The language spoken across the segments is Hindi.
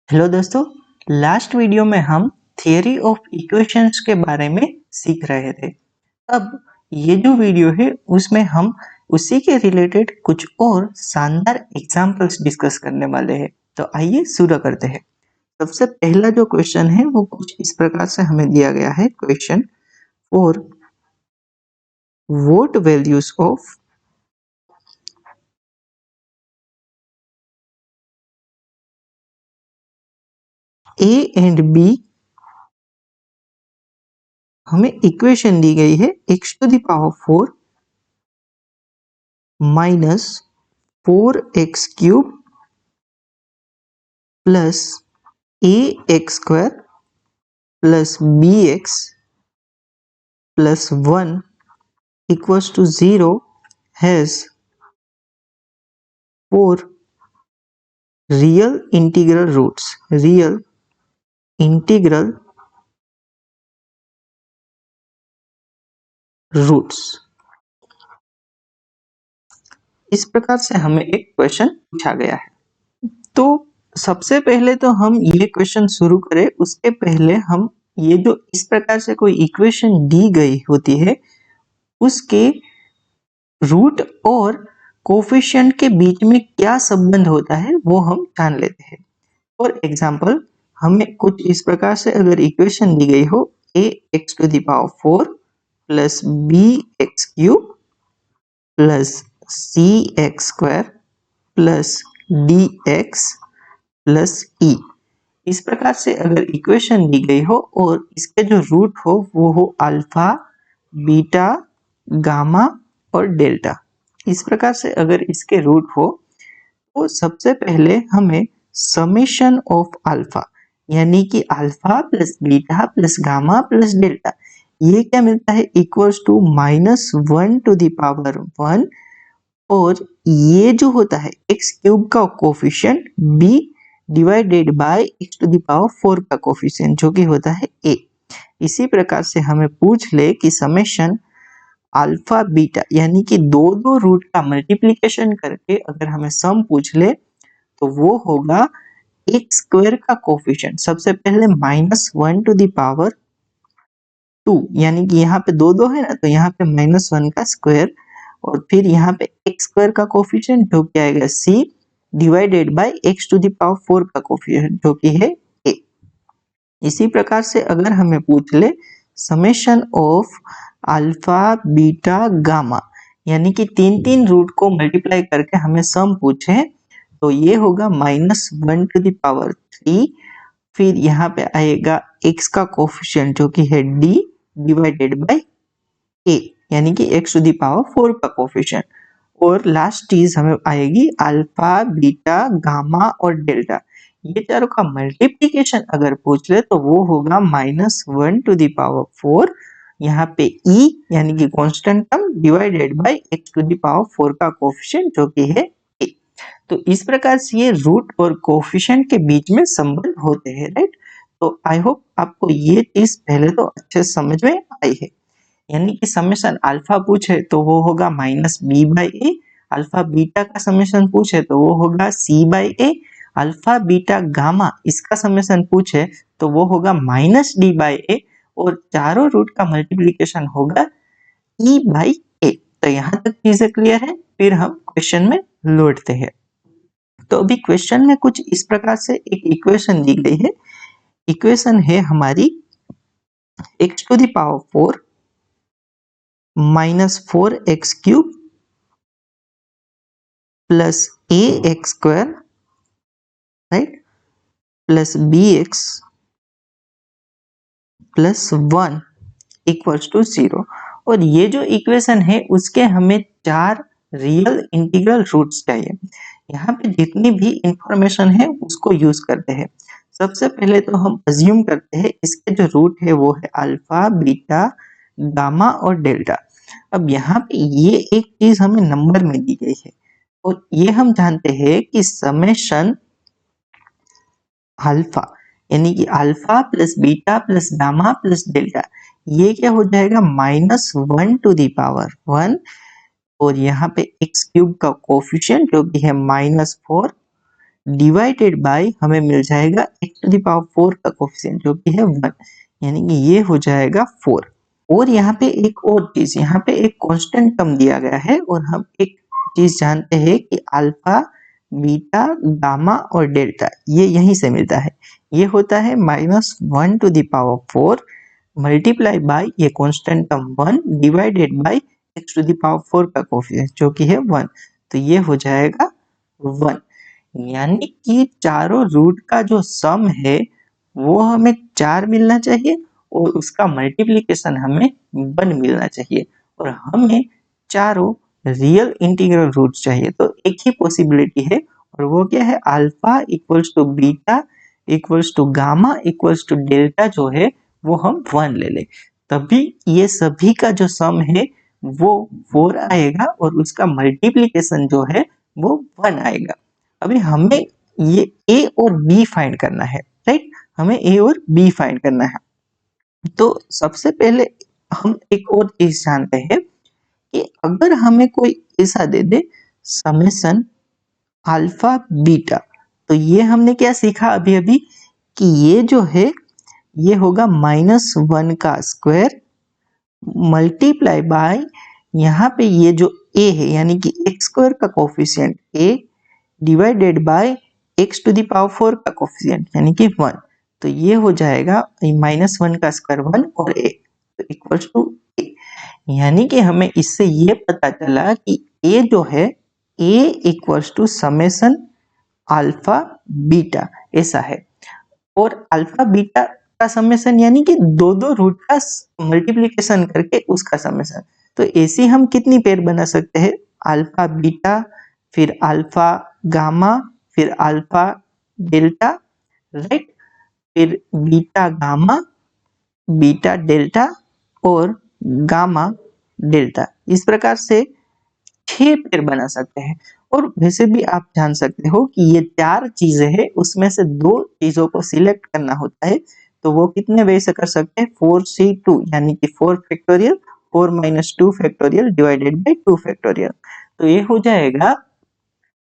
हेलो दोस्तों, लास्ट वीडियो में हम थियरी ऑफ इक्वेशंस के बारे में सीख रहे थे। अब ये जो वीडियो है उसमें हम उसी के रिलेटेड कुछ और शानदार एग्जांपल्स डिस्कस करने वाले हैं। तो आइए शुरू करते हैं। सबसे पहला जो क्वेश्चन है वो कुछ इस प्रकार से हमें दिया गया है। Question for what values of A and B, हमें इक्वेशन दी गई है x to the power 4 minus 4x cube plus A X square plus B X plus 1 equals to 0 has 4 real integral roots. Real integral roots. इस प्रकार से हमें एक क्वेश्चन पूछा गया है। तो सबसे पहले तो हम ये क्वेश्चन शुरू करें, उसके पहले हम ये जो इस प्रकार से कोई इक्वेशन दी गई होती है उसके रूट और कोफिशिएंट के बीच में क्या संबंध होता है वो हम जान लेते हैं। फॉर एग्जाम्पल, हमें कुछ इस प्रकार से अगर इक्वेशन दी गई हो A x to the power 4 plus B x cube plus C x square plus D x plus E, इस प्रकार से अगर इक्वेशन दी गई हो और इसके जो रूट हो वो हो अल्फा, बीटा, गामा और डेल्टा। इस प्रकार से अगर इसके रूट हो तो सबसे पहले हमें समेशन ऑफ अल्फा यानी कि alpha plus beta plus gamma plus delta, ये क्या मिलता है equals to -1 to the power 1, और ये जो होता है एक्स क्यूब का coefficient b divided by X to the power 4 का कोफिशिएंट जो कि होता है a। इसी प्रकार से हमें पूछ ले कि समेशन अल्फा बीटा यानी कि दो रूट का मल्टीप्लिकेशन करके अगर हमें सम पूछ ले तो वो होगा एक्स स्क्वायर का कोफिशिएंट, सबसे पहले -1 टू द पावर 2 यानी कि यहाँ पे दो है ना, तो यहाँ पे -1 का स्क्वायर और फिर यहाँ पे एक्स स्क्वायर का कोफिशिएंट जो कि आएगा c divided by X to the power 4 का कोफिशिएंट जो कि है a। इसी प्रकार से अगर हमें पूछ ले summation of alpha beta gamma यानी कि तीन रूट को मल्टीप्लाई करके हमें सम पूछे तो ये होगा -1 टू द पावर 3, फिर यहाँ पे आएगा x का कोफिशिएंट जो कि है d डिवाइडेड बाय a यानी कि x टू द पावर 4 का कोफिशिएंट, और लास्ट चीज हमें आएगी अल्फा बीटा गामा और डेल्टा। ये चारों का मल्टीप्लिकेशन अगर पूछ ले तो वो होगा -1 टू द पावर 4, यहाँ पे e यानी कि constant term divided by x to the power 4 का कोफिशिएंट जो कि है a। तो इस प्रकार से ये रूट और कोफिशिएंट के बीच में संबंध होते हैं, राइट। तो आई होप आपको ये चीज पहले तो अच्छे समझ में आई है। यानी कि समेशन अल्फा पूछे तो वो होगा -b/a, अल्फा बीटा का समेशन पूछे तो वो होगा c/a, अल्फा बीटा गामा इसका समेशन पूछे तो वो होगा -d/a, और चारों रूट का मल्टीप्लिकेशन होगा e/a। तो यहाँ तक चीजें क्लियर है। फिर हम क्वेश्चन में लौटते हैं। तो अभी क्वेश्चन में कुछ इस प्रकार से एक इक्वेशन दी गई है। इक्वेशन है हमारी x to the power 4 -4x cube plus A X square, right, plus B X plus 1 equals to 0। और ये जो इक्वेशन है उसके हमें 4 रियल इंटीग्रल रूट्स चाहिए। यहाँ पे जितनी भी इंफॉर्मेशन है उसको यूज करते हैं। सबसे पहले तो हम अज्यूम करते हैं इसके जो रूट है वो है अल्फा बीटा गामा और डेल्टा। अब यहाँ पे ये एक चीज हमें नंबर में दी गई है और ये हम जानते हैं कि समेशन अल्फा यानी कि alpha plus beta plus gamma plus delta, ये क्या हो जाएगा -1 टू द पावर 1, और यहाँ पे एक्स क्यूब का कोफिशिएंट जो कि है -4 डिवाइडेड बाय हमें मिल जाएगा x टू द पावर 4 का कोफिशिएंट जो कि है 1, यानी कि ये हो जाएगा 4। और यहाँ पे एक और चीज, यहाँ पे एक कांस्टेंट टर्म दिया गया है और हम एक चीज जानते हैं कि अल्फा, बीटा, गामा और डेल्टा ये यहीं से मिलता है। ये होता है -1 to the power 4 multiply by ये constant term 1 divided by x to the power 4 का कोफिशिएंट जो कि है 1। तो ये हो जाएगा 1, यानी कि चारों रूट का जो सम है वो हमें 4 मिलना चाहिए और उसका मल्टीप्लिकेशन हमें 1 मिलना चाहिए और हमें चारों रियल इंटीग्रल रूट चाहिए। तो एक ही पॉसिबिलिटी है और वो क्या है, alpha equals to beta equals to gamma equals to delta जो है वो हम 1 ले लें, तभी ये सभी का जो सम है वो 4 आएगा और उसका मल्टीप्लिकेशन जो है वो 1 आएगा। अभी हमें ये a और b फाइंड करना है, राइट, हमें a और b फाइंड करना है। तो सबसे पहले हम एक और चीज जानते हैं कि अगर हमें कोई ऐसा दे दे समेशन अल्फा बीटा, तो ये हमने क्या सीखा अभी अभी कि ये जो है ये होगा -1 का स्क्वायर मल्टीप्लाई बाय यहाँ पे ये जो a है यानी कि x स्क्वायर का coefficient a divided by x to the power 4 का कोफिशिएंट यानी कि 1। तो ये हो जाएगा -1 का स्क्वायर 1 और a तो इक्वल्स टू a, यानी कि हमें इससे ये पता चला कि a जो है a equals to summation alpha beta ऐसा है। और अल्फा बीटा का समेशन यानी कि दो दो रूट का मल्टीप्लिकेशन करके उसका समेशन। तो ऐसे हम कितनी पेयर बना सकते हैं, अल्फा बीटा फिर अल्फा गामा फिर अल्फा डेल्टा, राइट, फिर बीटा गामा बीटा डेल्टा और गामा डेल्टा, इस प्रकार से 6 पेयर बना सकते हैं। और वैसे भी आप जान सकते हो कि ये 4 चीजें हैं, उसमें से 2 चीजों को सिलेक्ट करना होता है, तो वो कितने वे से कर सकते हैं, 4c2 यानी कि 4 factorial 4 minus 2 factorial divided by 2 factorial, तो ये हो जाएगा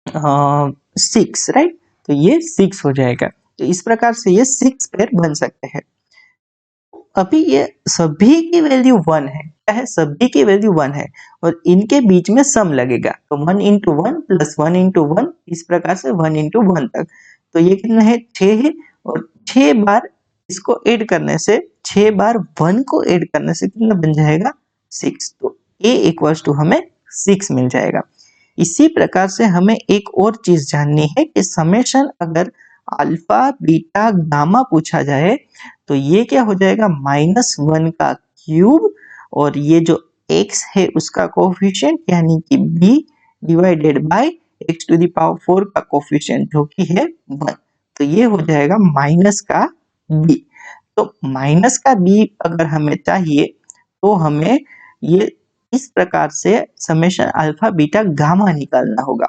6, राइट, तो ये 6 हो जाएगा। तो इस प्रकार से ये 6 पेयर बन सकते हैं। अभी ये सभी की वैल्यू 1 है, क्या है, सभी की वैल्यू 1 है और इनके बीच में सम लगेगा, तो 1 इंटू 1 प्लस 1 इंटू 1 इस प्रकार से 1 इंटू 1 तक। तो ये कितना है, 6 है और 6 बार इसको ऐड करने से 6 बार 1 को ऐड करने से कितना बन जाएगा, 6। तो a इक्वल्स टू हमें 6 मिल जाएगा। इसी प्रकार से हमें एक और चीज जाननी है कि समेशन अगर अल्फा बीटा गामा पूछा जाए तो ये क्या हो जाएगा, -1 का क्यूब और ये जो x है उसका कोफिशिएंट यानी कि b divided by x to the power 4 का कोफिशिएंट जो कि है 1। तो ये हो जाएगा माइनस का b। तो माइनस का b अगर हमें चाहिए तो हमें ये इस प्रकार से समेशन अल्फा बीटा गामा निकालना होगा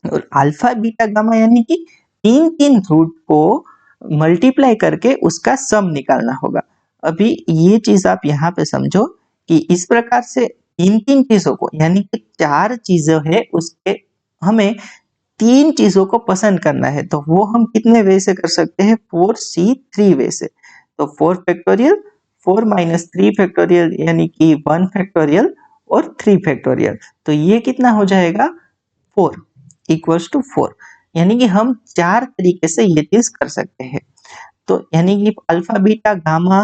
और अल्फा बीटा गामा यानी कि 3 रूट को मल्टीप्लाई करके उसका सम निकालना होगा। अभी ये चीज आप यहाँ पे समझो कि इस प्रकार से 3 चीजों को यानी कि 4 चीजें है उसके हमें 3 चीजों को पसंद करना है, तो वो हम कितने वे से कर सकते हैं, 4c3 वे से। तो 4 फैक्टोरियल 4 माइनस 3 फैक्टोरियल यानी कि 1 फैक्टोरियल और 3 फैक्टोरियल, तो ये कितना हो जाएगा, 4 इक्वल्स टू 4, यानी कि हम 4 तरीके से ये चीज कर सकते हैं। तो यानी कि अल्फा बीटा गामा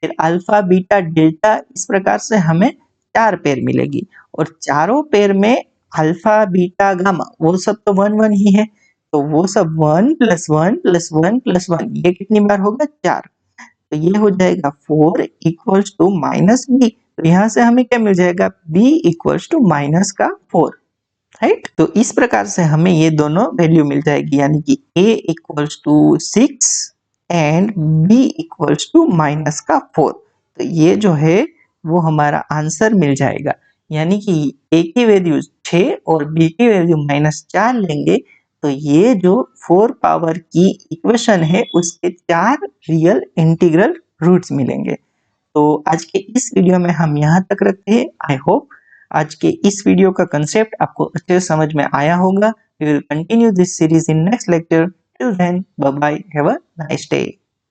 फिर अल्फा बीटा डेल्टा इस प्रकार से हमें 4 पेयर मिलेगी और चारों पेयर में अल्फा बीटा गामा वो सब तो 1 1 ही है, तो वो सब 1 प्लस 1 प्लस 1 प्लस 1 ये कितनी बार होगा, 4। तो ये हो जाएगा 4 इक्वल्स टू माइनस बी, तो यहाँ से हमें क्या मिल जाएगा, b इक्वल्स टू माइनस का 4, राइट। तो इस प्रकार से हमें ये दोनों वैल्यू मिल जाएगी यानी कि a equals to 6 and b equals to minus का 4। तो ये जो है वो हमारा आंसर मिल जाएगा, यानी कि a की वैल्यू 6 और b की वैल्यू -4 लेंगे तो ये जो 4 पावर की इक्वेशन है उसके 4 रियल इंटीग्रल रूट्स मिलेंगे। तो आज के इस वीडियो में हम यहाँ तक रखते हैं। आई होप आज के इस वीडियो का कंसेप्ट आपको अच्छे से समझ में आया होगा। We will continue this series in next lecture. Till then, bye bye. Have a nice day.